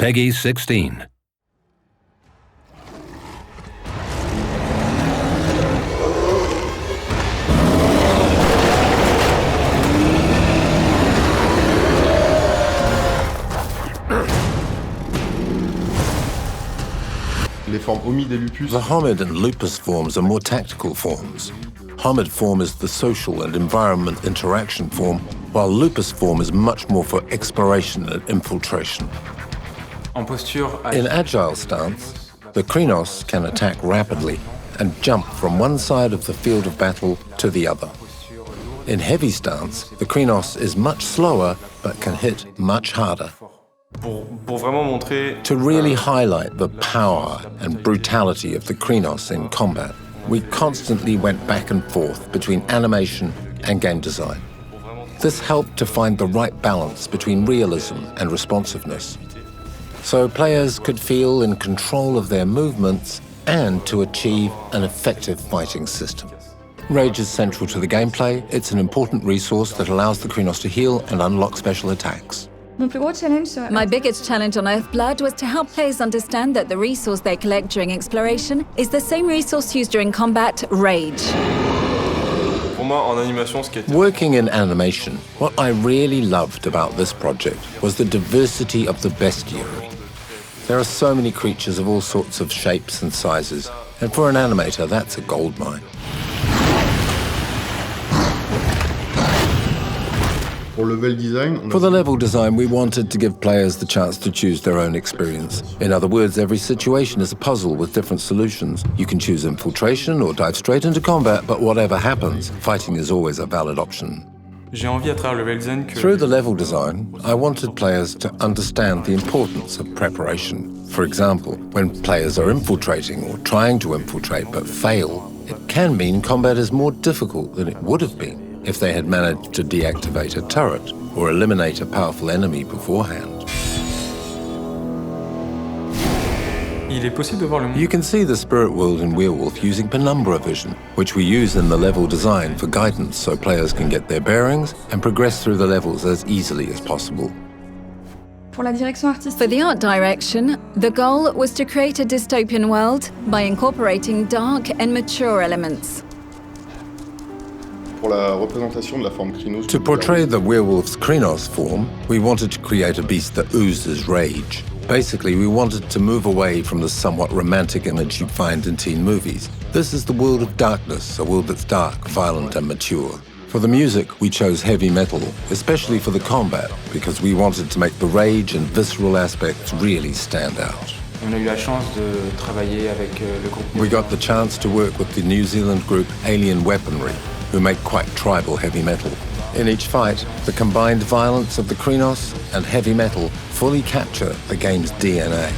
Peggy 16. The homid and lupus forms are more tactical forms. Homid form is the social and environment interaction form, while lupus form is much more for exploration and infiltration. In Agile Stance, the Krynos can attack rapidly and jump from one side of the field of battle to the other. In Heavy Stance, the Krynos is much slower but can hit much harder. To really highlight the power and brutality of the Krynos in combat, we constantly went back and forth between animation and game design. This helped to find the right balance between realism and responsiveness, so players could feel in control of their movements and to achieve an effective fighting system. Rage is central to the gameplay. It's an important resource that allows the Krynos to heal and unlock special attacks. My biggest challenge on Earthblood was to help players understand that the resource they collect during exploration is the same resource used during combat, rage. Working in animation, what I really loved about this project was the diversity of the bestiary. There are so many creatures of all sorts of shapes and sizes, and for an animator, that's a goldmine. For the level design, we wanted to give players the chance to choose their own experience. In other words, every situation is a puzzle with different solutions. You can choose infiltration or dive straight into combat, but whatever happens, fighting is always a valid option. Through the level design, I wanted players to understand the importance of preparation. For example, when players are infiltrating or trying to infiltrate but fail, it can mean combat is more difficult than it would have been if they had managed to deactivate a turret or eliminate a powerful enemy beforehand. You can see the spirit world in Werewolf using penumbra vision, which we use in the level design for guidance so players can get their bearings and progress through the levels as easily as possible. For the art direction, the goal was to create a dystopian world by incorporating dark and mature elements. To portray the werewolf's Krynos form, we wanted to create a beast that oozes rage. Basically, we wanted to move away from the somewhat romantic image you'd find in teen movies. This is the world of darkness, a world that's dark, violent, and mature. For the music, we chose heavy metal, especially for the combat, because we wanted to make the rage and visceral aspects really stand out. We got the chance to work with the New Zealand group Alien Weaponry, who make quite tribal heavy metal. In each fight, the combined violence of the Krynos and heavy metal fully capture the game's DNA.